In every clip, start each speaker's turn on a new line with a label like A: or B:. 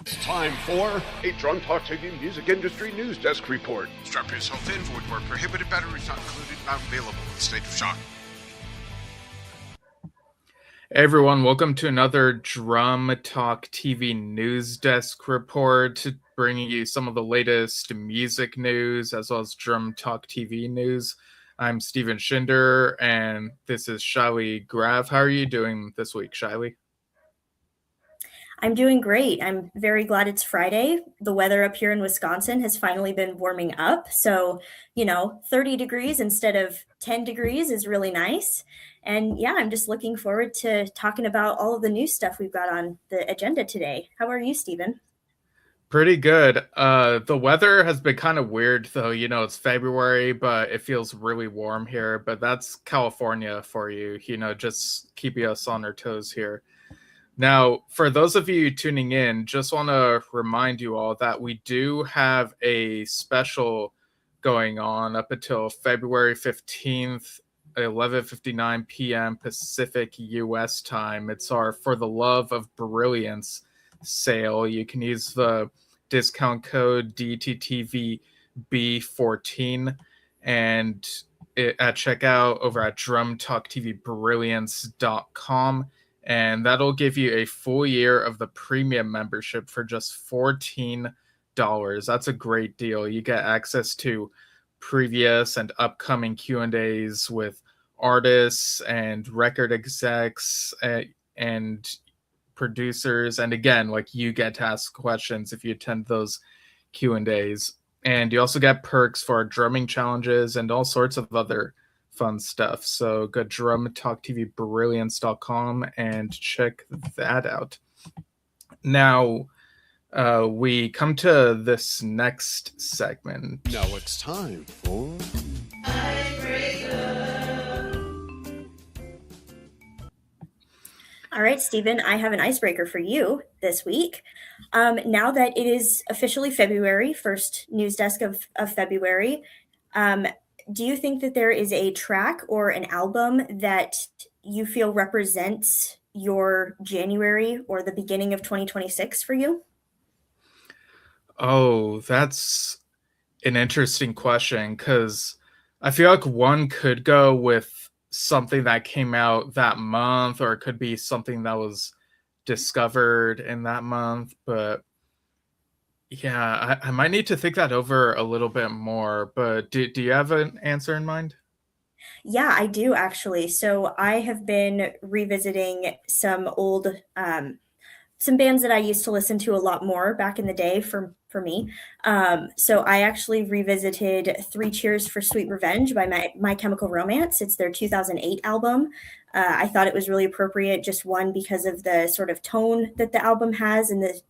A: It's time for a Drunk Talk TV Music Industry News Desk Report.
B: Strap yourself in for where prohibited batteries not included, not available in the state of shock.
C: Hey everyone, welcome to another Drum Talk TV News Desk Report, bringing you some of the latest music news as well as Drum Talk TV news. I'm Steven Schinder, and this is Shiley Graff. How are you doing this week, Shiley?
D: I'm doing great. I'm very glad it's Friday. The weather up here in Wisconsin has finally been warming up. So, 30 degrees instead of 10 degrees is really nice. And yeah, I'm just looking forward to talking about all of the new stuff we've got on the agenda today. How are you, Steven?
C: Pretty good. The weather has been kind of weird, though. It's February, but it feels really warm here. But that's California for you, just keeping us on our toes here. Now, for those of you tuning in, just want to remind you all that we do have a special going on up until February 15th, 11:59 p.m. Pacific U.S. time. It's our For the Love of Brilliance sale. You can use the discount code DTTVB14 and at checkout over at drumtalktvbrilliance.com. And that'll give you a full year of the premium membership for just $14. That's a great deal. You get access to previous and upcoming Q&As with artists and record execs and producers. And again, you get to ask questions if you attend those Q&As. And you also get perks for drumming challenges and all sorts of other fun stuff. So go drumtalktvbrilliance.com and check that out. Now, we come to this next segment.
A: Now it's time for Icebreaker.
D: All right, Steven, I have an icebreaker for you this week. Now that it is officially February, first news desk of February, do you think that there is a track or an album that you feel represents your January or the beginning of 2026 for you?
C: Oh, that's an interesting question, because I feel like one could go with something that came out that month, or it could be something that was discovered in that month. But yeah, I might need to think that over a little bit more. But do you have an answer in mind?
D: Yeah, I do actually. So I have been revisiting some old, some bands that I used to listen to a lot more back in the day for me. So I actually revisited Three Cheers for Sweet Revenge by My Chemical Romance. It's their 2008 album. I thought it was really appropriate, just one, because of the sort of tone that the album has and the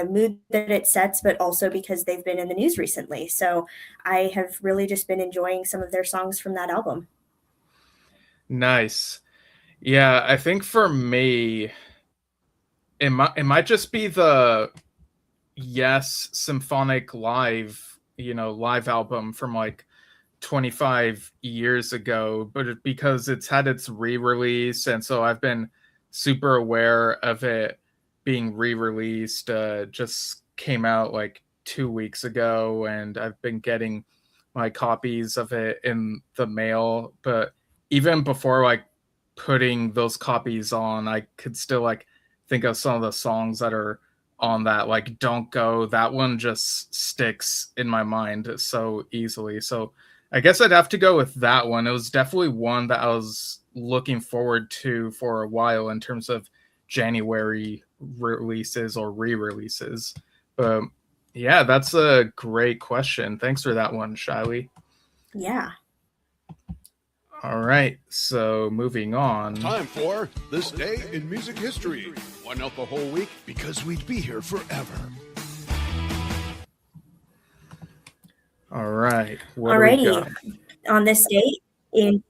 D: mood that it sets, but also because they've been in the news recently. So I have really just been enjoying some of their songs from that album.
C: Nice. Yeah, I think for me, it might just be the Yes Symphonic Live, live album from 25 years ago, but because it's had its re-release, and so I've been super aware of it being re-released. Just came out 2 weeks ago, and I've been getting my copies of it in the mail. But even before putting those copies on, I could still think of some of the songs that are on that. Don't Go, that one just sticks in my mind so easily. So I guess I'd have to go with that one. It was definitely one that I was looking forward to for a while in terms of January releases or re-releases. But yeah, that's a great question. Thanks for that one, Shiley.
D: Yeah.
C: All right, so moving on.
A: Time for This Day in Music History. One out the whole week because we'd be here forever.
C: All right.
D: Alrighty. On this day in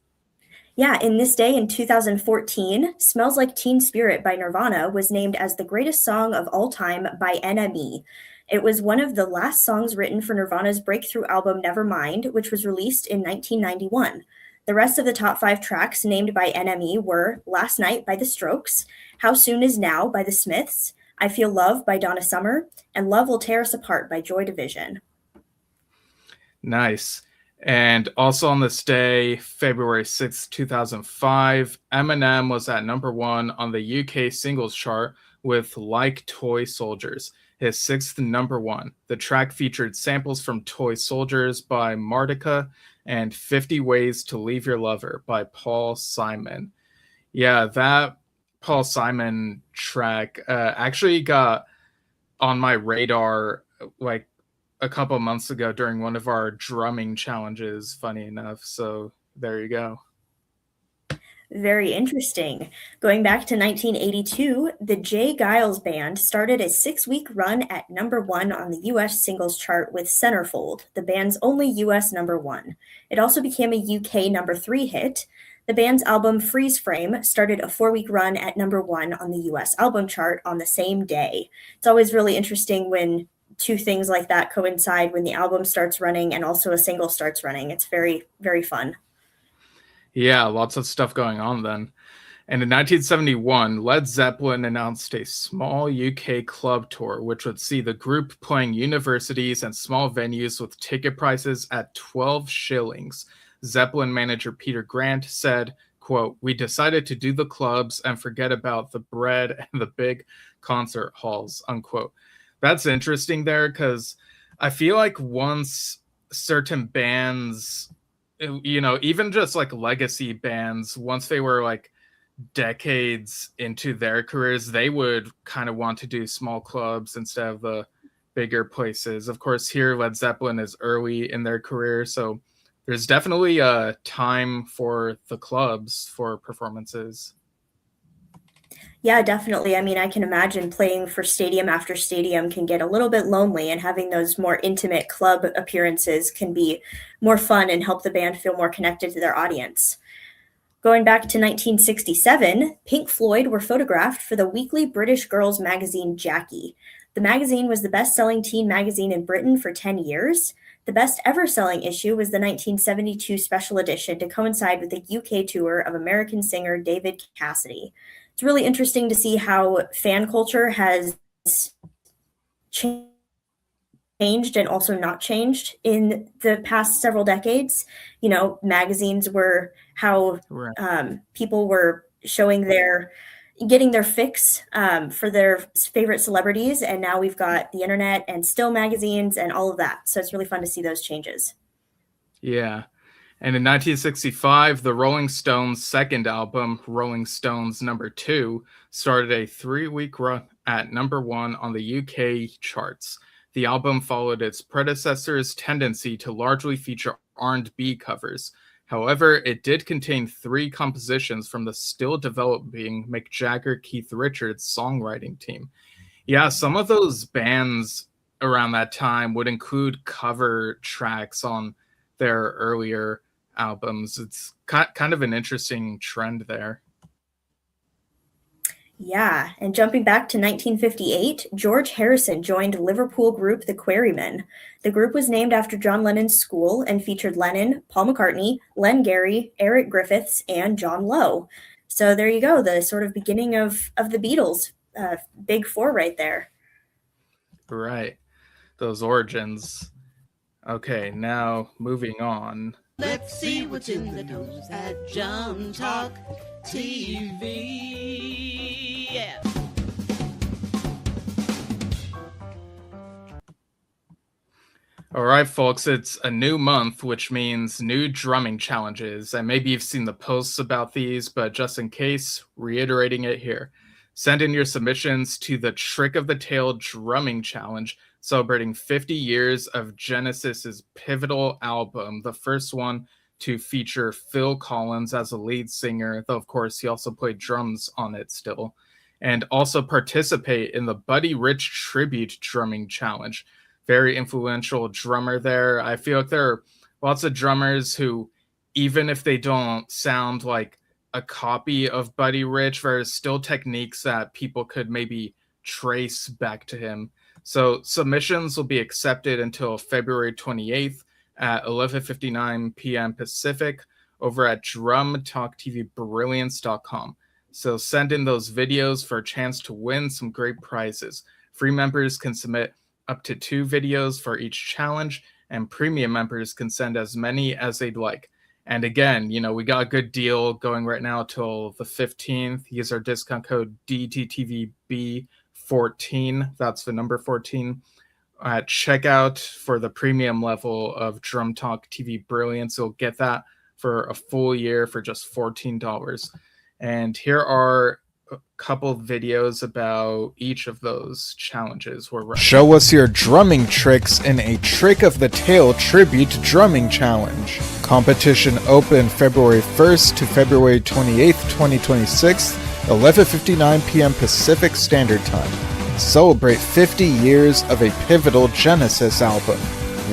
D: this day in 2014, Smells Like Teen Spirit by Nirvana was named as the greatest song of all time by NME. It was one of the last songs written for Nirvana's breakthrough album Nevermind, which was released in 1991. The rest of the top 5 tracks named by NME were Last Night by The Strokes, How Soon Is Now by The Smiths, I Feel Love by Donna Summer, and Love Will Tear Us Apart by Joy Division.
C: Nice. And also on this day, February 6th, 2005, Eminem was at number 1 on the UK singles chart with Like Toy Soldiers, his 6th number 1. The track featured samples from Toy Soldiers by Martika and 50 Ways to Leave Your Lover by Paul Simon. Yeah, that Paul Simon track actually got on my radar like a couple months ago during one of our drumming challenges, funny enough. So there you go.
D: Very interesting. Going back to 1982, the Jay Giles Band started a 6-week run at number 1 on the US singles chart with Centerfold, the band's only US number 1. It also became a UK number 3 hit. The band's album Freeze Frame started a 4-week run at number 1 on the US album chart on the same day. It's always really interesting when two things like that coincide, when the album starts running and also a single starts running. It's very, very fun.
C: Yeah, lots of stuff going on then. And in 1971, Led Zeppelin announced a small UK club tour, which would see the group playing universities and small venues with ticket prices at 12 shillings. Zeppelin manager Peter Grant said, quote, "We decided to do the clubs and forget about the bread and the big concert halls," unquote. That's interesting there, because I feel like once certain bands, you know, even just like legacy bands, once they were like decades into their careers, they would kind of want to do small clubs instead of the bigger places. Of course, here Led Zeppelin is early in their career, so there's definitely a time for the clubs for performances.
D: Yeah, definitely. I mean, I can imagine playing for stadium after stadium can get a little bit lonely, and having those more intimate club appearances can be more fun and help the band feel more connected to their audience. Going back to 1967, Pink Floyd were photographed for the weekly British girls magazine Jackie. The magazine was the best-selling teen magazine in Britain for 10 years. The best ever selling issue was the 1972 special edition to coincide with the UK tour of American singer David Cassidy. It's really interesting to see how fan culture has changed and also not changed in the past several decades. You know, magazines were how people were getting their fix for their favorite celebrities. And now we've got the internet and still magazines and all of that. So it's really fun to see those changes.
C: Yeah. And in 1965, the Rolling Stones' second album, Rolling Stones No. 2, started a 3-week run at number 1 on the UK charts. The album followed its predecessor's tendency to largely feature R&B covers. However, it did contain 3 compositions from the still developing Mick Jagger, Keith Richards songwriting team. Yeah, some of those bands around that time would include cover tracks on their earlier albums. It's kind of an interesting trend there.
D: Yeah, and jumping back to 1958, George Harrison joined Liverpool group The Quarrymen. The group was named after John Lennon's school and featured Lennon, Paul McCartney, Len Gary, Eric Griffiths, and John Lowe. So there you go, the sort of beginning of the Beatles, big 4 right there.
C: Right, those origins. Okay, now moving on.
E: Let's see what's in the news at John Talk TV. Yeah.
C: All right, folks, it's a new month, which means new drumming challenges. And maybe you've seen the posts about these, but just in case, reiterating it here. Send in your submissions to the Trick of the Tail Drumming Challenge, celebrating 50 years of Genesis's pivotal album, the first one to feature Phil Collins as a lead singer, though of course he also played drums on it still, and also participate in the Buddy Rich Tribute Drumming Challenge. Very influential drummer there. I feel like there are lots of drummers who, even if they don't sound like a copy of Buddy Rich, there's still techniques that people could maybe trace back to him. So submissions will be accepted until February 28th at 11:59 p.m. Pacific over at drumtalktvbrilliance.com. So send in those videos for a chance to win some great prizes. Free members can submit up to 2 videos for each challenge, and premium members can send as many as they'd like. And again, we got a good deal going right now till the 15th. Use our discount code DTTVB14. That's the number 14 at checkout for the premium level of Drum Talk TV Brilliance. You'll get that for a full year for just $14. And here are a couple videos about each of those challenges we're running.
F: Show us your drumming tricks in a Trick of the Tail Tribute Drumming Challenge. Competition open February 1st to February 28th, 2026, 11:59 p.m. Pacific Standard Time. Celebrate 50 years of a pivotal Genesis album.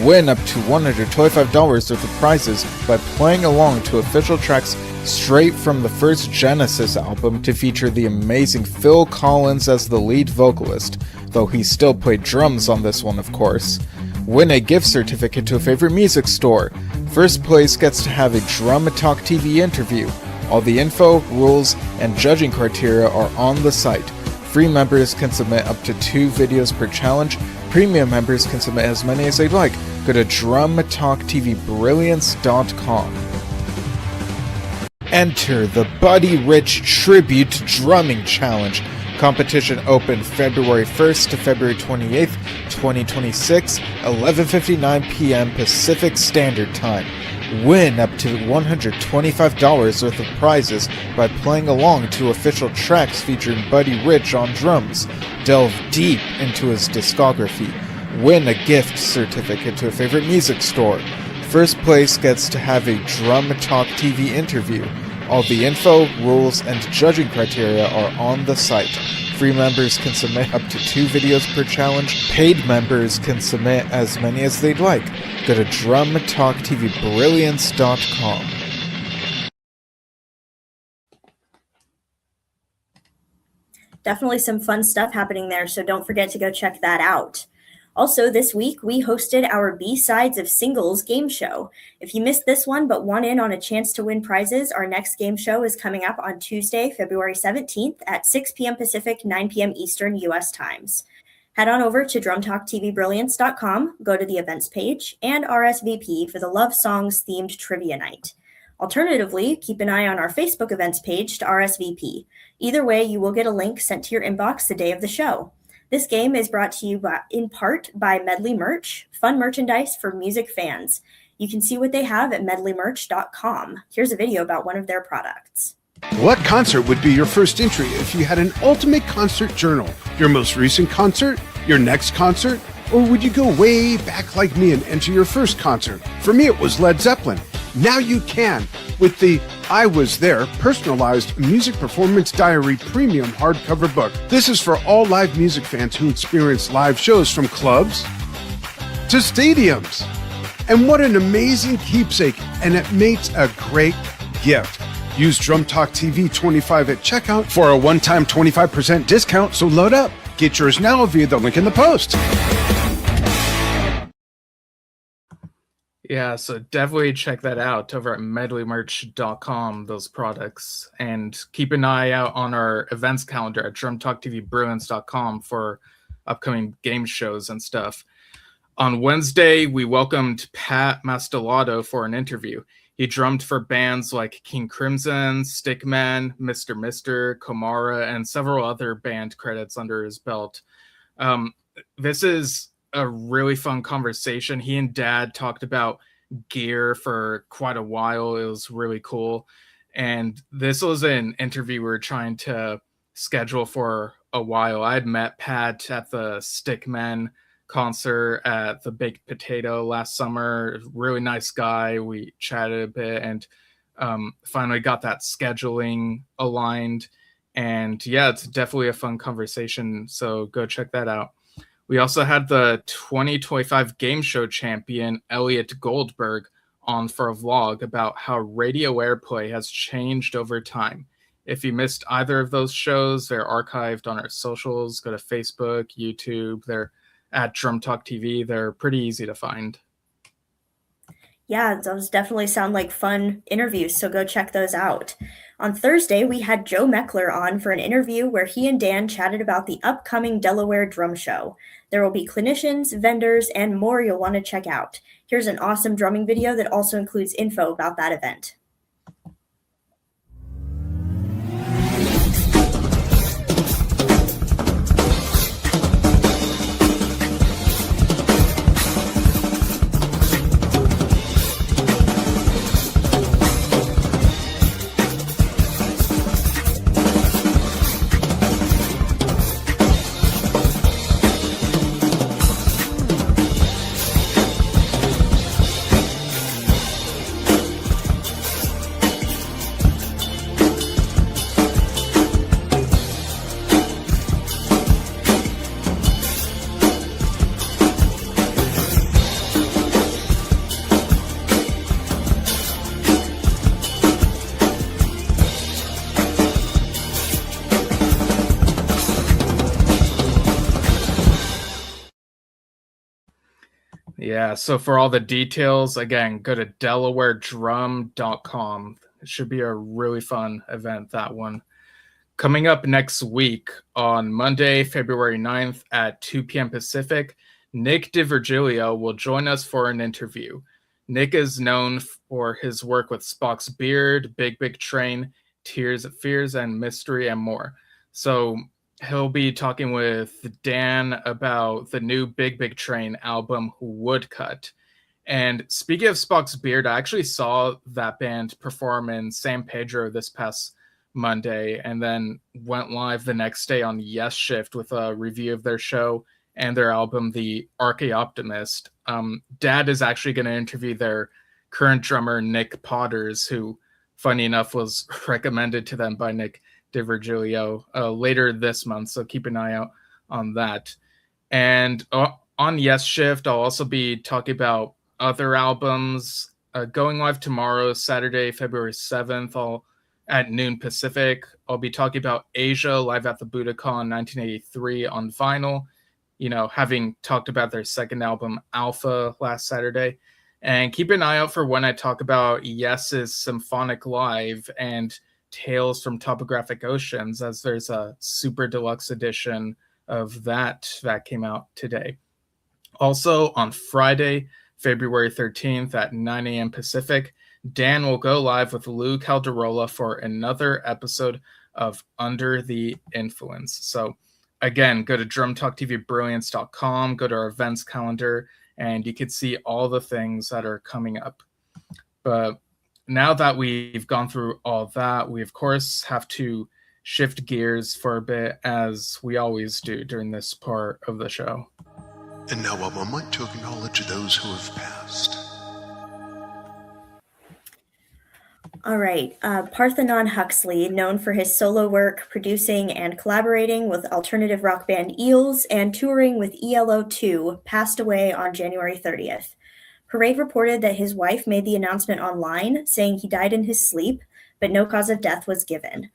F: Win up to $125 worth of prizes by playing along to official tracks straight from the first Genesis album to feature the amazing Phil Collins as the lead vocalist, though he still played drums on this one, of course. Win a gift certificate to a favorite music store. First place gets to have a Drum Talk TV interview. All the info, rules, and judging criteria are on the site. Free members can submit up to 2 videos per challenge. Premium members can submit as many as they'd like. Go to drumtalktvbrilliance.com. Enter the Buddy Rich Tribute Drumming Challenge. Competition open February 1st to February 28th, 2026, 11:59 p.m. Pacific Standard Time. Win up to $125 worth of prizes by playing along to official tracks featuring Buddy Rich on drums. Delve deep into his discography. Win a gift certificate to a favorite music store. First place gets to have a Drum Talk TV interview. All the info, rules, and judging criteria are on the site. Free members can submit up to 2 videos per challenge. Paid members can submit as many as they'd like. Go to drumtalktvbrilliance.com.
D: Definitely some fun stuff happening there, so don't forget to go check that out. Also, this week, we hosted our B-Sides of Singles game show. If you missed this one but want in on a chance to win prizes, our next game show is coming up on Tuesday, February 17th at 6 p.m. Pacific, 9 p.m. Eastern U.S. times. Head on over to drumtalktvbrilliance.com, go to the events page, and RSVP for the Love Songs themed trivia night. Alternatively, keep an eye on our Facebook events page to RSVP. Either way, you will get a link sent to your inbox the day of the show. This game is brought to you in part by Medley Merch, fun merchandise for music fans. You can see what they have at medleymerch.com. Here's a video about one of their products.
A: What concert would be your first entry if you had an ultimate concert journal? Your most recent concert? Your next concert? Or would you go way back like me and enter your first concert? For me, it was Led Zeppelin. Now you can with the I Was There Personalized Music Performance Diary Premium hardcover book. This is for all live music fans who experience live shows from clubs to stadiums. And what an amazing keepsake, and it makes a great gift. Use Drum Talk TV 25 at checkout for a one-time 25% discount, so load up. Get yours now via the link in the post.
C: Yeah, so definitely check that out over at medleymerch.com, those products. And keep an eye out on our events calendar at drumtalktvbrilliance.com for upcoming game shows and stuff. On Wednesday, we welcomed Pat Mastelotto for an interview. He drummed for bands like King Crimson, Stickman, Mr. Mister, Komara, and several other band credits under his belt. This is a really fun conversation. He and Dad talked about gear for quite a while. It was really cool. And this was an interview we were trying to schedule for a while. I had met Pat at the Stickman concert at the Baked Potato last summer. Really nice guy. We chatted a bit and finally got that scheduling aligned. And yeah, it's definitely a fun conversation. So go check that out. We also had the 2025 game show champion, Elliot Goldberg, on for a vlog about how radio airplay has changed over time. If you missed either of those shows, they're archived on our socials. Go to Facebook, YouTube. They're at Drum Talk TV. They're pretty easy to find.
D: Yeah, those definitely sound like fun interviews, so go check those out. On Thursday, we had Joe Meckler on for an interview where he and Dan chatted about the upcoming Delaware Drum Show. There will be clinicians, vendors, and more you'll want to check out. Here's an awesome drumming video that also includes info about that event.
C: Yeah, so for all the details, again, go to delawaredrum.com. It should be a really fun event, that one. Coming up next week on Monday, February 9th at 2 p.m. Pacific, Nick DiVirgilio will join us for an interview. Nick is known for his work with Spock's Beard, Big Big Train, Tears, Fears, and Mystery, and more. So he'll be talking with Dan about the new Big Big Train album, Woodcut. And speaking of Spock's Beard, I actually saw that band perform in San Pedro this past Monday, and then went live the next day on Yes Shift with a review of their show and their album, The Archaeoptimist. Dad is actually going to interview their current drummer, Nick Potters, who, funny enough, was recommended to them by Nick DiVirgilio later this month, so keep an eye out on that. And on Yes Shift, I'll also be talking about other albums going live tomorrow, Saturday, February 7th, at noon Pacific. I'll be talking about Asia live at the Budokan 1983 on vinyl, having talked about their second album, Alpha, last Saturday. And keep an eye out for when I talk about Yes's Symphonic Live and Tales from Topographic Oceans, as there's a super deluxe edition of that came out today. Also on Friday, February 13th at 9 a.m. Pacific, Dan will go live with Lou Calderola for another episode of Under the Influence. So again, go to drumtalktvbrilliance.com, go to our events calendar, and you can see all the things that are coming up. But now that we've gone through all that, we of course have to shift gears for a bit, as we always do during this part of the show.
B: And now a moment to acknowledge those who have passed.
D: All right. Parthenon Huxley, known for his solo work, producing and collaborating with alternative rock band Eels and touring with ELO2, passed away on January 30th. Parade reported that his wife made the announcement online, saying he died in his sleep, but no cause of death was given.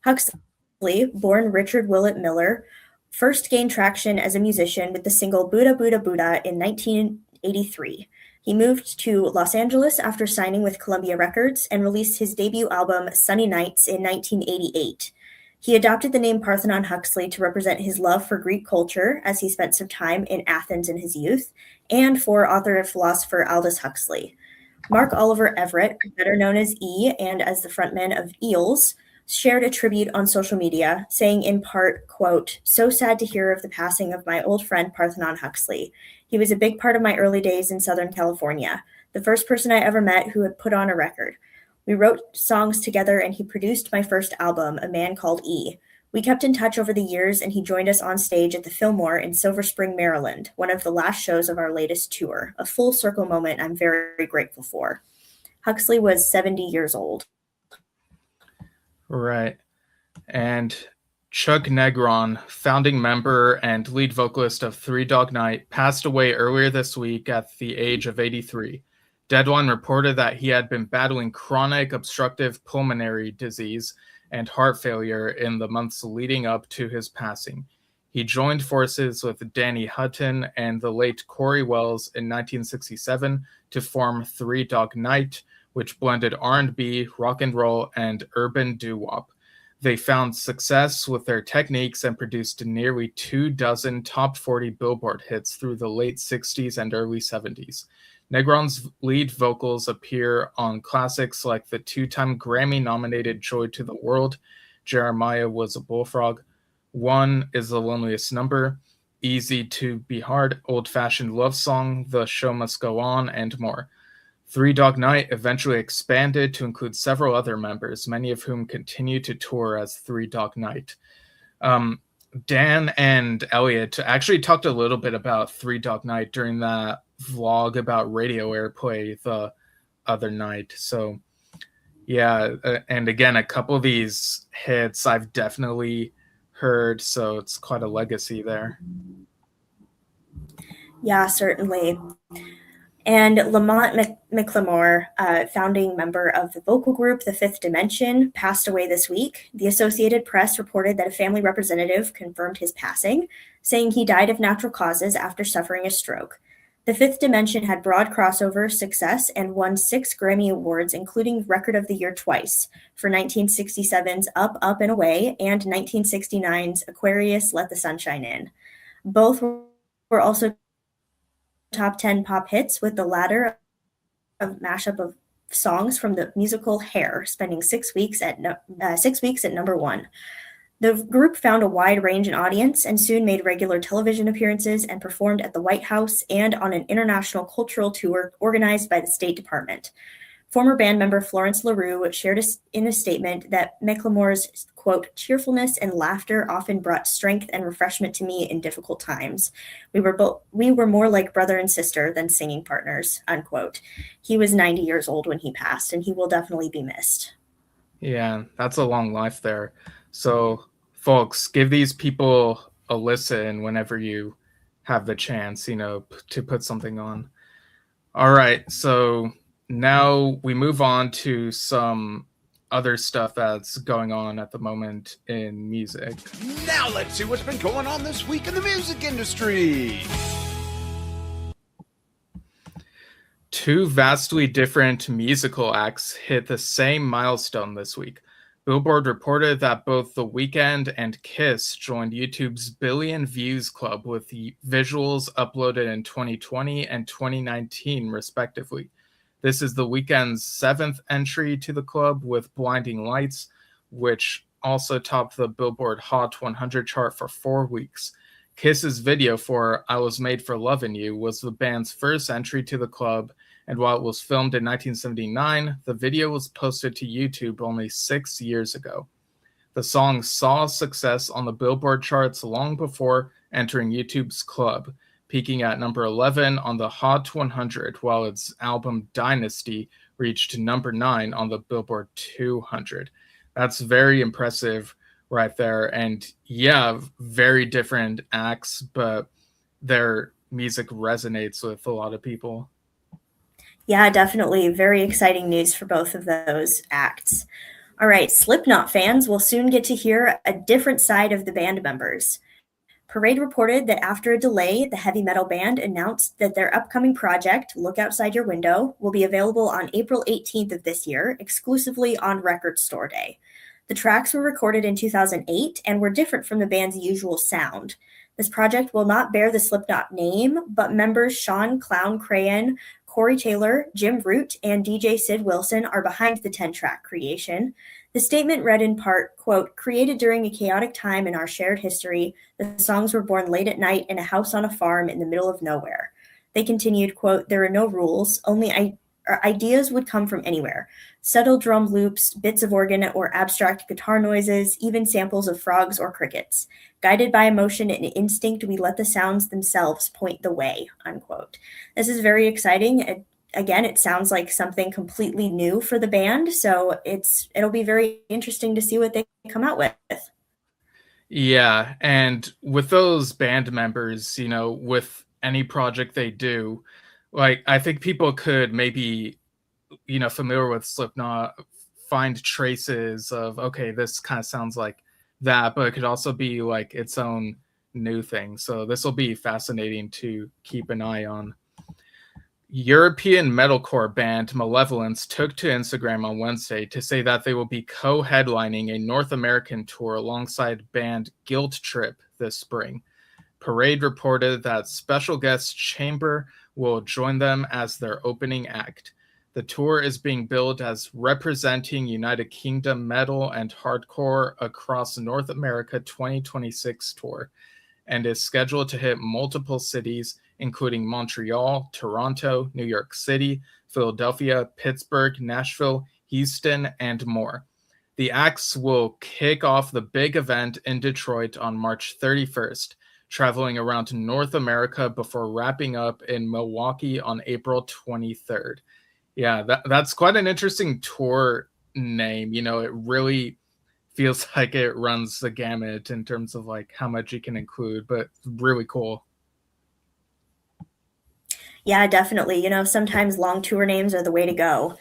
D: Huxley, born Richard Willett Miller, first gained traction as a musician with the single Buddha Buddha Buddha in 1983. He moved to Los Angeles after signing with Columbia Records and released his debut album Sunny Nights in 1988. He adopted the name Parthenon Huxley to represent his love for Greek culture, as he spent some time in Athens in his youth, and for author and philosopher Aldous Huxley. Mark Oliver Everett, better known as E and as the frontman of Eels, shared a tribute on social media, saying in part, quote, "So sad to hear of the passing of my old friend Parthenon Huxley. He was a big part of my early days in Southern California, the first person I ever met who had put on a record. We wrote songs together and he produced my first album, A Man Called E. We kept in touch over the years and he joined us on stage at the Fillmore in Silver Spring, Maryland, one of the last shows of our latest tour, a full circle moment I'm very grateful for." Huxley was 70 years old.
C: Right. And Chuck Negron, founding member and lead vocalist of Three Dog Night, passed away earlier this week at the age of 83. Deadline reported that he had been battling chronic obstructive pulmonary disease and heart failure in the months leading up to his passing. He joined forces with Danny Hutton and the late Corey Wells in 1967 to form Three Dog Night, which blended R&B, rock and roll, and urban doo-wop. They found success with their techniques and produced nearly 24 top 40 Billboard hits through the late 60s and early 70s. Negron's lead vocals appear on classics like the two-time Grammy-nominated Joy to the World, Jeremiah Was a Bullfrog, One is the Loneliest Number, Easy to Be Hard, Old-Fashioned Love Song, The Show Must Go On, and more. Three Dog Night eventually expanded to include several other members, many of whom continue to tour as Three Dog Night. Dan and Elliot actually talked a little bit about Three Dog Night during that vlog about radio airplay the other night. So yeah, and again, a couple of these hits I've definitely heard, so it's quite a legacy there.
D: Yeah, certainly. And Lamont McLemore, founding member of the vocal group The Fifth Dimension, passed away this week. The Associated Press reported that a family representative confirmed his passing, saying he died of natural causes after suffering a stroke. The Fifth Dimension had broad crossover success and won 6 Grammy Awards, including Record of the Year twice, for 1967's Up, Up and Away and 1969's Aquarius, Let the Sunshine In. Both were also top 10 pop hits, with the latter a mashup of songs from the musical Hair, spending 6 weeks at number 1. The group found a wide range in audience and soon made regular television appearances and performed at the White House and on an international cultural tour organized by the State Department. Former band member Florence LaRue shared in a statement that McLemore's, quote, cheerfulness and laughter often brought strength and refreshment to me in difficult times. We were more like brother and sister than singing partners, unquote. He was 90 years old when he passed, and he will definitely be missed.
C: Yeah, that's a long life there. So, folks, give these people a listen whenever you have the chance, to put something on. All right, so now we move on to some other stuff that's going on at the moment in music.
B: Now let's see what's been going on this week in the music industry.
C: Two vastly different musical acts hit the same milestone this week. Billboard reported that both The Weeknd and Kiss joined YouTube's billion views club with visuals uploaded in 2020 and 2019, respectively. This is The Weeknd's 7th entry to the club with Blinding Lights, which also topped the Billboard Hot 100 chart for 4 weeks. Kiss's video for I Was Made for Lovin' You was the band's first entry to the club, and while it was filmed in 1979, the video was posted to YouTube only 6 years ago. The song saw success on the Billboard charts long before entering YouTube's club, peaking at number 11 on the Hot 100, while its album Dynasty reached number 9 on the Billboard 200. That's very impressive right there. And yeah, very different acts, but their music resonates with a lot of people.
D: Yeah, definitely. Very exciting news for both of those acts. All right, Slipknot fans will soon get to hear a different side of the band members. Parade reported that after a delay, the heavy metal band announced that their upcoming project, Look Outside Your Window, will be available on April 18th of this year, exclusively on Record Store Day. The tracks were recorded in 2008 and were different from the band's usual sound. This project will not bear the Slipknot name, but members Sean Clown Crayon, Corey Taylor, Jim Root, and DJ Sid Wilson are behind the 10-track creation. The statement read in part, quote, created during a chaotic time in our shared history, the songs were born late at night in a house on a farm in the middle of nowhere. They continued, quote, there are no rules, only ideas would come from anywhere. Subtle drum loops, bits of organ or abstract guitar noises, even samples of frogs or crickets. Guided by emotion and instinct, we let the sounds themselves point the way, unquote. This is very exciting. Again, it sounds like something completely new for the band, so it'll be very interesting to see what they come out with.
C: Yeah, and with those band members, with any project they do, like I think people could maybe, familiar with Slipknot, find traces of, okay, this kind of sounds like that, but it could also be like its own new thing. So this will be fascinating to keep an eye on. European metalcore band Malevolence took to Instagram on Wednesday to say that they will be co-headlining a North American tour alongside band Guilt Trip this spring. Parade reported that special guest Chamber will join them as their opening act. The tour is being billed as representing United Kingdom metal and hardcore across North America 2026 tour, and is scheduled to hit multiple cities, including Montreal, Toronto, New York City, Philadelphia, Pittsburgh, Nashville, Houston, and more. The acts will kick off the big event in Detroit on March 31st, traveling around North America before wrapping up in Milwaukee on April 23rd. Yeah, that's quite an interesting tour name. You know, it really feels like it runs the gamut in terms of like how much you can include, but really cool.
D: Yeah, definitely. You know, sometimes long tour names are the way to go.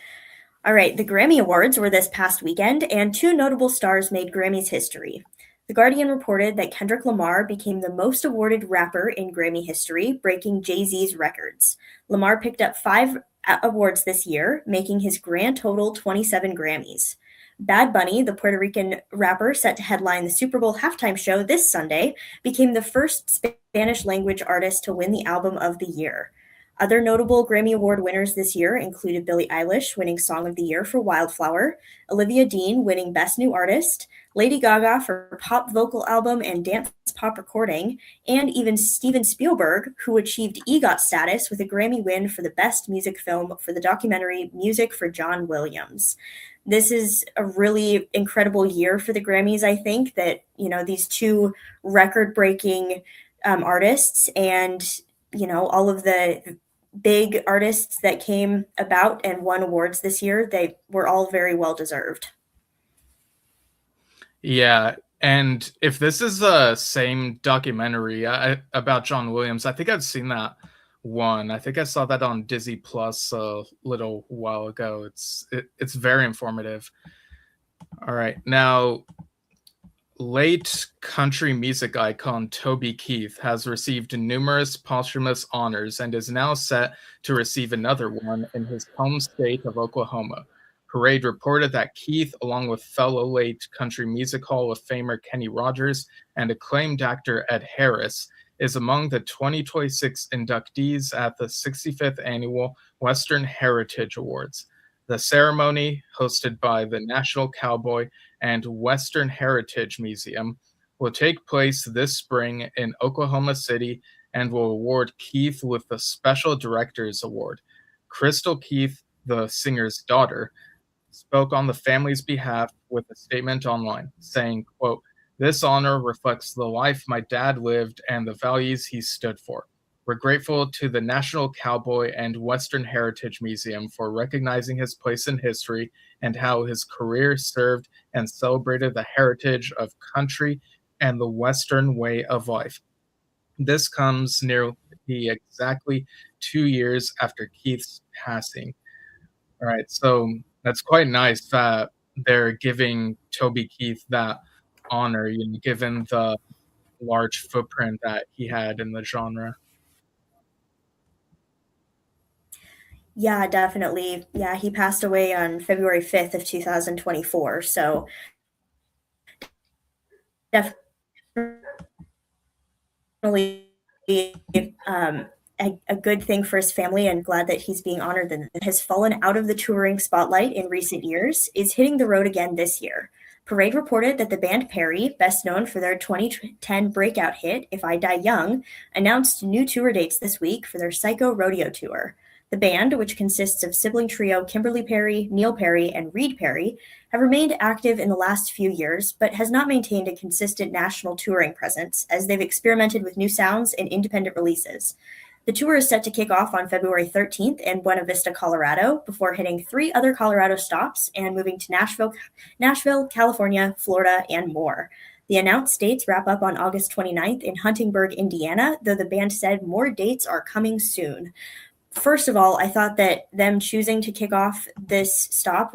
D: All right, the Grammy Awards were this past weekend, and two notable stars made Grammys history. The Guardian reported that Kendrick Lamar became the most awarded rapper in Grammy history, breaking Jay-Z's records. Lamar picked up 5 awards this year, making his grand total 27 Grammys. Bad Bunny, the Puerto Rican rapper set to headline the Super Bowl halftime show this Sunday, became the first Spanish-language artist to win the Album of the Year. Other notable Grammy Award winners this year included Billie Eilish winning Song of the Year for Wildflower, Olivia Dean winning Best New Artist, Lady Gaga for Pop Vocal Album and Dance Pop Recording, and even Steven Spielberg, who achieved EGOT status with a Grammy win for the Best Music Film for the documentary Music for John Williams. This is a really incredible year for the Grammys, I think, that, you know, these two record-breaking artists and, you know, all of the big artists that came about and won awards this year, they were all very well deserved.
C: Yeah, and if this is the same documentary about John Williams, I think I've seen that one. I think I saw that on Disney Plus a little while ago. It's very informative. All right, now late country music icon Toby Keith has received numerous posthumous honors and is now set to receive another one in his home state of Oklahoma. Parade reported that Keith, along with fellow late country music hall of famer Kenny Rogers and acclaimed actor Ed Harris, is among the 2026 inductees at the 65th Annual Western Heritage Awards. The ceremony, hosted by the National Cowboy and Western Heritage Museum, will take place this spring in Oklahoma City and will award Keith with the Special Directors Award. Crystal Keith, the singer's daughter, spoke on the family's behalf with a statement online, saying, quote, "This honor reflects the life my dad lived and the values he stood for. We're grateful to the National Cowboy and Western Heritage Museum for recognizing his place in history and how his career served and celebrated the heritage of country and the Western way of life. This comes nearly exactly 2 years after Keith's passing." All right, so that's quite nice that they're giving Toby Keith that honor, you know, given the large footprint that he had in the genre.
D: Yeah, definitely. Yeah, he passed away on February 5th of 2024. So definitely a good thing for his family, and glad that he's being honored and has fallen out of the touring spotlight in recent years, is hitting the road again this year. Parade reported that the band Perry, best known for their 2010 breakout hit, If I Die Young, announced new tour dates this week for their Psycho Rodeo Tour. The band, which consists of sibling trio Kimberly Perry, Neil Perry, and Reed Perry, have remained active in the last few years, but has not maintained a consistent national touring presence, as they've experimented with new sounds and independent releases. The tour is set to kick off on February 13th in Buena Vista, Colorado, before hitting 3 other Colorado stops and moving to Nashville, California, Florida, and more. The announced dates wrap up on August 29th in Huntingburg, Indiana, though the band said more dates are coming soon. First of all, I thought that them choosing to kick off this tour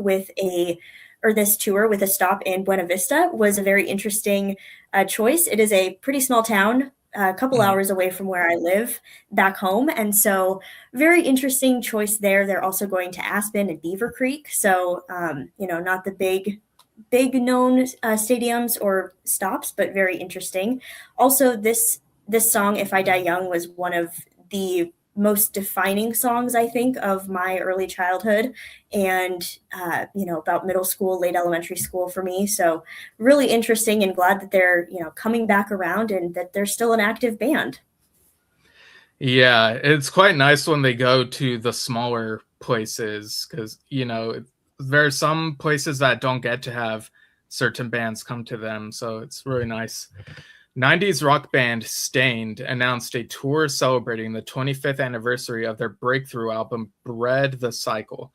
D: with a stop in Buena Vista was a very interesting choice. It is a pretty small town a couple hours away from where I live back home. And so very interesting choice there. They're also going to Aspen and Beaver Creek. So, not the big known stadiums or stops, but very interesting. Also, this song, If I Die Young, was one of the most defining songs, I think, of my early childhood and, about middle school, late elementary school for me. So really interesting and glad that they're, coming back around and that they're still an active band.
C: Yeah, it's quite nice when they go to the smaller places because, there are some places that don't get to have certain bands come to them. So it's really nice. 90s rock band Stained announced a tour celebrating the 25th anniversary of their breakthrough album, Bread the Cycle.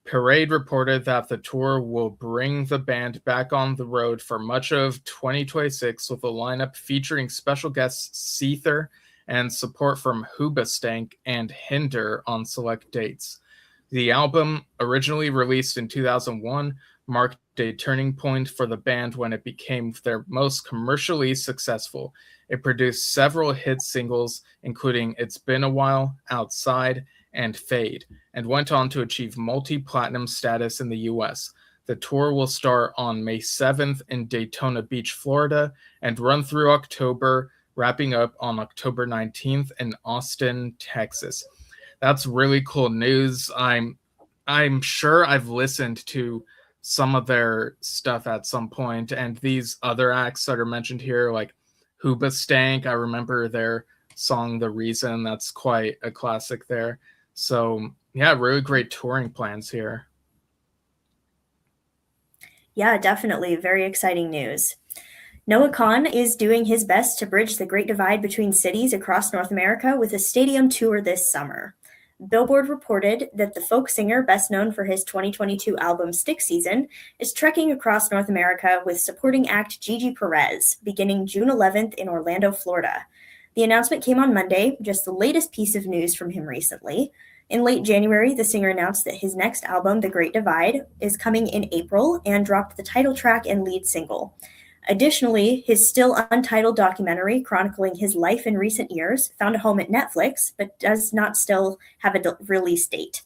C: Parade reported that the tour will bring the band back on the road for much of 2026 with a lineup featuring special guests Seether and support from Hoobastank and Hinder on select dates. The album, originally released in 2001, marked a turning point for the band when it became their most commercially successful. It produced several hit singles, including It's Been a While, Outside, and Fade, and went on to achieve multi-platinum status in the US. The tour will start on May 7th in Daytona Beach, Florida, and run through October, wrapping up on October 19th in Austin, Texas. That's really cool news. I'm sure I've listened to some of their stuff at some point, and these other acts that are mentioned here, like Hoobastank, I remember their song The Reason. That's quite a classic there. So yeah, really great touring plans here.
D: Yeah, definitely very exciting news. Noah Kahan is doing his best to bridge the great divide between cities across North America with a stadium tour this summer. Billboard reported that the folk singer, best known for his 2022 album Stick Season, is trekking across North America with supporting act Gigi Perez, beginning June 11th in Orlando, Florida. The announcement came on Monday, just the latest piece of news from him recently. In late January, the singer announced that his next album, The Great Divide, is coming in April and dropped the title track and lead single. Additionally, his still untitled documentary chronicling his life in recent years found a home at Netflix, but does not still have a release date.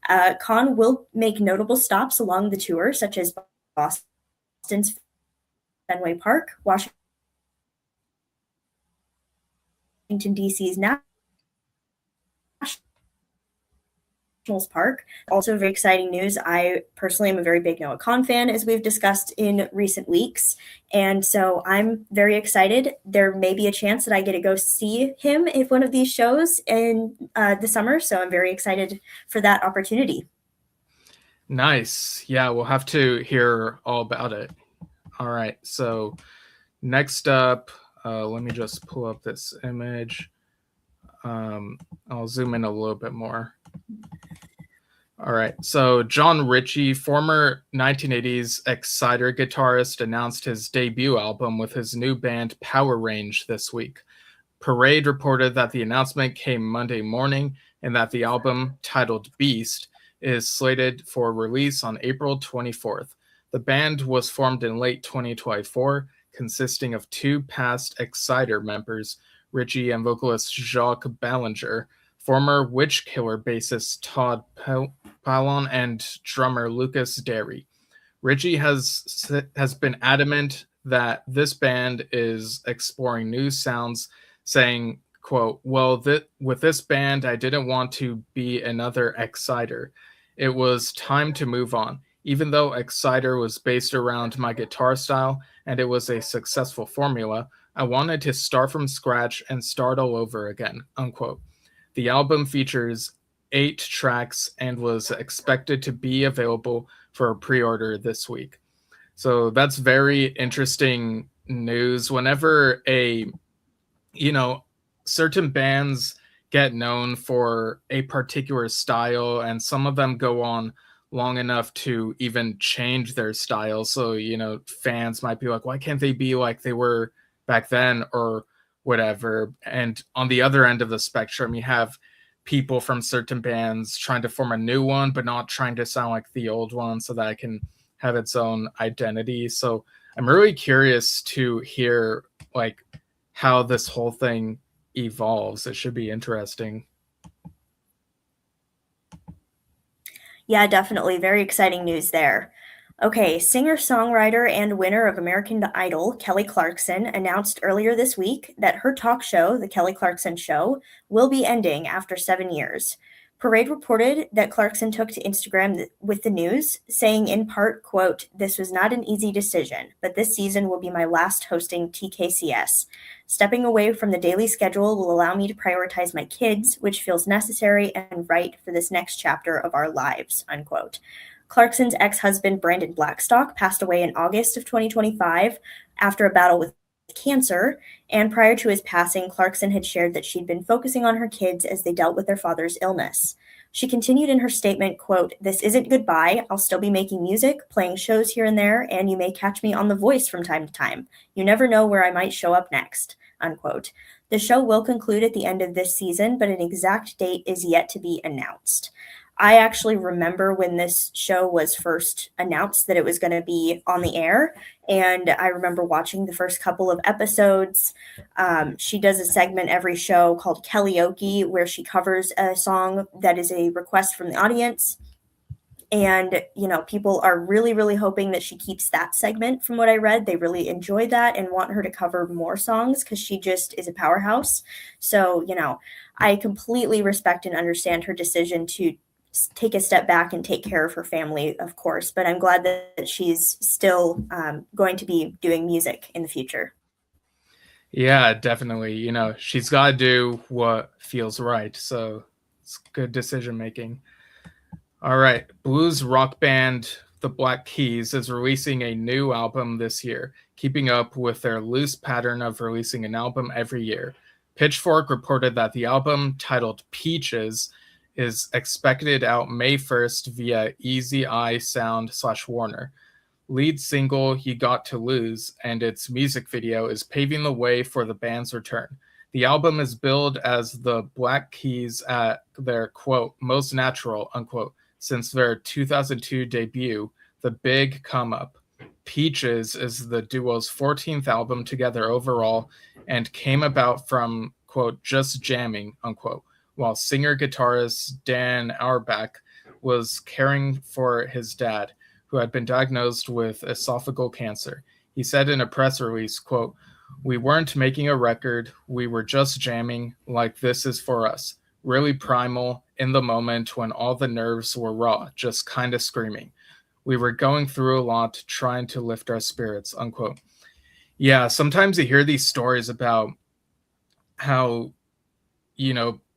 D: Kahan will make notable stops along the tour, such as Boston's Fenway Park, Washington, D.C.'s National Park. Also very exciting news. I personally am a very big Noah Kahan fan, as we've discussed in recent weeks. And so I'm very excited. There may be a chance that I get to go see him at one of these shows in the summer. So I'm very excited for that opportunity.
C: Nice. Yeah, we'll have to hear all about it. All right. So next up, let me just pull up this image. I'll zoom in a little bit more. All right. So John Ritchie, former 1980s Exciter guitarist, announced his debut album with his new band Power Range this week. Parade reported that the announcement came Monday morning and that the album, titled Beast, is slated for release on April 24th. The band was formed in late 2024, consisting of two past Exciter members, Ritchie and vocalist Jacques Ballinger, former Witchkiller bassist Todd Palon, and drummer Lucas Derry. Ritchie has been adamant that this band is exploring new sounds, saying, quote, "Well, with this band, I didn't want to be another Exciter. It was time to move on. Even though Exciter was based around my guitar style and it was a successful formula, I wanted to start from scratch and start all over again," unquote. The album features 8 tracks and was expected to be available for a pre-order this week. So that's very interesting news. Whenever certain bands get known for a particular style, and some of them go on long enough to even change their style. So, fans might be like, why can't they be like they were back then or whatever? And on the other end of the spectrum, you have people from certain bands trying to form a new one, but not trying to sound like the old one so that it can have its own identity. So I'm really curious to hear how this whole thing evolves. It should be interesting.
D: Yeah, definitely. Very exciting news there. Okay, singer, songwriter, and winner of American Idol, Kelly Clarkson, announced earlier this week that her talk show, The Kelly Clarkson Show, will be ending after 7 years. Parade reported that Clarkson took to Instagram with the news, saying in part, quote, "This was not an easy decision, but this season will be my last hosting TKCS. Stepping away from the daily schedule will allow me to prioritize my kids, which feels necessary and right for this next chapter of our lives," unquote. Clarkson's ex-husband, Brandon Blackstock, passed away in August of 2025 after a battle with cancer, and prior to his passing, Clarkson had shared that she'd been focusing on her kids as they dealt with their father's illness. She continued in her statement, quote, "This isn't goodbye. I'll still be making music, playing shows here and there, and you may catch me on The Voice from time to time. You never know where I might show up next," unquote. The show will conclude at the end of this season, but an exact date is yet to be announced. I actually remember when this show was first announced that it was going to be on the air, and I remember watching the first couple of episodes. She does a segment every show called Kellyoke, where she covers a song that is a request from the audience. And, people are really, really hoping that she keeps that segment. From what I read, they really enjoyed that and want her to cover more songs because she just is a powerhouse. So, I completely respect and understand her decision to take a step back and take care of her family, of course, but I'm glad that she's still going to be doing music in the future.
C: Yeah, definitely. She's got to do what feels right. So it's good decision making. All right. Blues rock band The Black Keys is releasing a new album this year, keeping up with their loose pattern of releasing an album every year. Pitchfork reported that the album, titled Peaches, is expected out May 1st via Easy Eye Sound/Warner. Lead single You Got to Lose and its music video is paving the way for the band's return. The album is billed as the Black Keys at their, quote, most natural, unquote, since their 2002 debut, The Big Come Up. Peaches is the duo's 14th album together overall and came about from, quote, just jamming, unquote, while singer-guitarist Dan Auerbach was caring for his dad, who had been diagnosed with esophageal cancer. He said in a press release, quote, "We weren't making a record, we were just jamming, like this is for us. Really primal, in the moment when all the nerves were raw, just kind of screaming. We were going through a lot, trying to lift our spirits," unquote. Yeah, sometimes you hear these stories about how,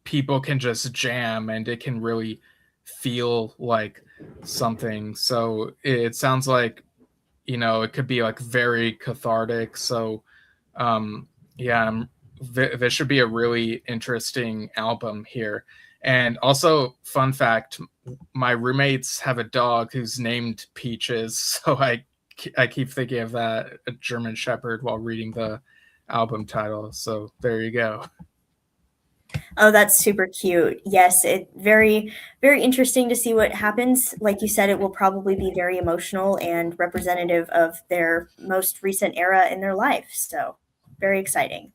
C: people can just jam and it can really feel like something. So it sounds like, it could be like very cathartic. So this should be a really interesting album here. And also, fun fact, my roommates have a dog who's named Peaches. So I keep thinking of that, a German Shepherd, while reading the album title. So there you go.
D: Oh, that's super cute. Yes, it very, very interesting to see what happens. Like you said, it will probably be very emotional and representative of their most recent era in their life. So very exciting.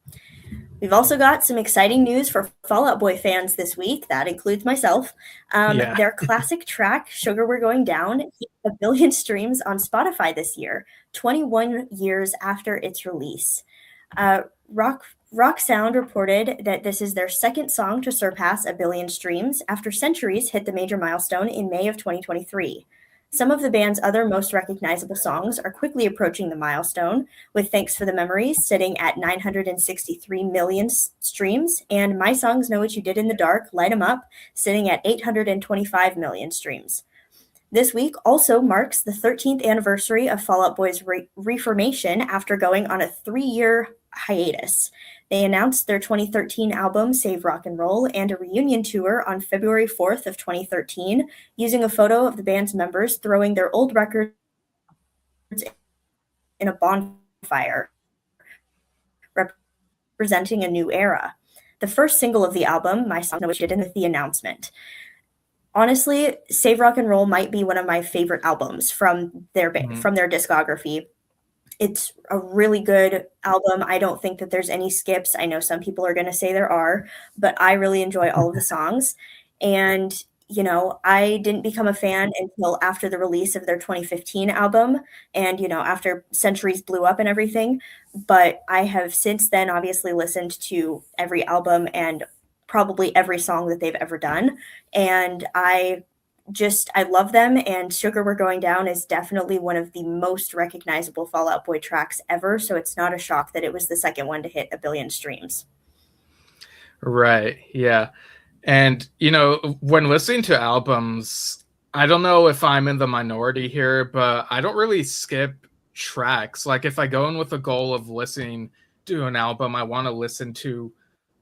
D: We've also got some exciting news for Fall Out Boy fans this week. That includes myself. Their classic track, Sugar We're Going Down, hit 1 billion streams on Spotify this year, 21 years after its release. Rock Sound reported that this is their second song to surpass 1 billion streams after Centuries hit the major milestone in May of 2023. Some of the band's other most recognizable songs are quickly approaching the milestone, with Thanks for the Memories sitting at 963 million streams, and My Songs Know What You Did in the Dark, Light 'Em Up, sitting at 825 million streams. This week also marks the 13th anniversary of Fall Out Boy's reformation after going on a 3-year hiatus. They announced their 2013 album, Save Rock and Roll, and a reunion tour on February 4th of 2013, using a photo of the band's members throwing their old records in a bonfire, representing a new era. The first single of the album, My Song Know What You Did, with the announcement. Honestly, Save Rock and Roll might be one of my favorite albums from their discography. It's a really good album. I don't think that there's any skips. I know some people are going to say there are, but I really enjoy all of the songs. And, you know, I didn't become a fan until after the release of their 2015 album and, you know, after Centuries blew up and everything. But I have since then obviously listened to every album and probably every song that they've ever done. And I love them, and Sugar We're Going Down is definitely one of the most recognizable Fall Out Boy tracks ever, so it's not a shock that it was the second one to hit 1 billion streams.
C: Right. Yeah. And, you know, when listening to albums, I don't know if I'm in the minority here, but I don't really skip tracks. Like, if I go in with the goal of listening to an album, I want to listen to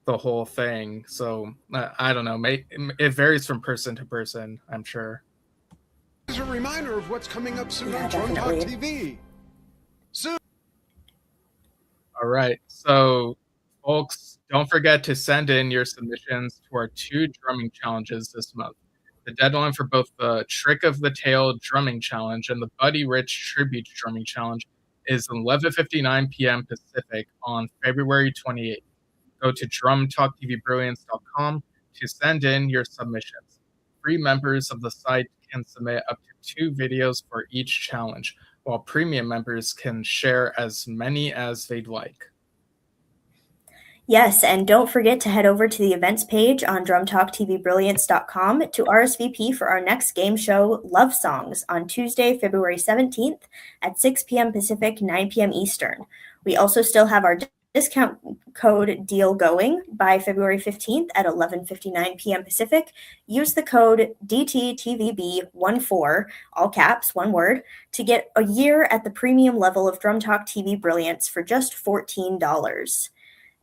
C: the whole thing. So I don't know. It varies from person to person, I'm sure.
A: Here's a reminder of what's coming up soon
D: Yeah,
A: on Drum Talk
D: definitely.
A: TV. Soon.
C: All right. So, folks, don't forget to send in your submissions to our 2 drumming challenges this month. The deadline for both the Trick of the Tail drumming challenge and the Buddy Rich tribute drumming challenge is 11:59 p.m. Pacific on February 28th. Go to drumtalktvbrilliance.com to send in your submissions. Free members of the site can submit up to 2 videos for each challenge, while premium members can share as many as they'd like.
D: Yes, and don't forget to head over to the events page on drumtalktvbrilliance.com to RSVP for our next game show, Love Songs, on Tuesday, February 17th at 6 p.m. Pacific, 9 p.m. Eastern. We also still have our discount code deal going by February 15th at 11:59 p.m. Pacific. Use the code DTTVB14, all caps, one word, to get a year at the premium level of Drum Talk TV Brilliance for just $14.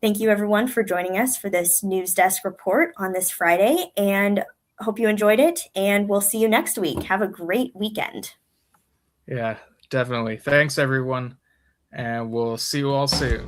D: Thank you, everyone, for joining us for this News Desk report on this Friday, and hope you enjoyed it, and we'll see you next week. Have a great weekend.
C: Yeah, definitely. Thanks, everyone, and we'll see you all soon.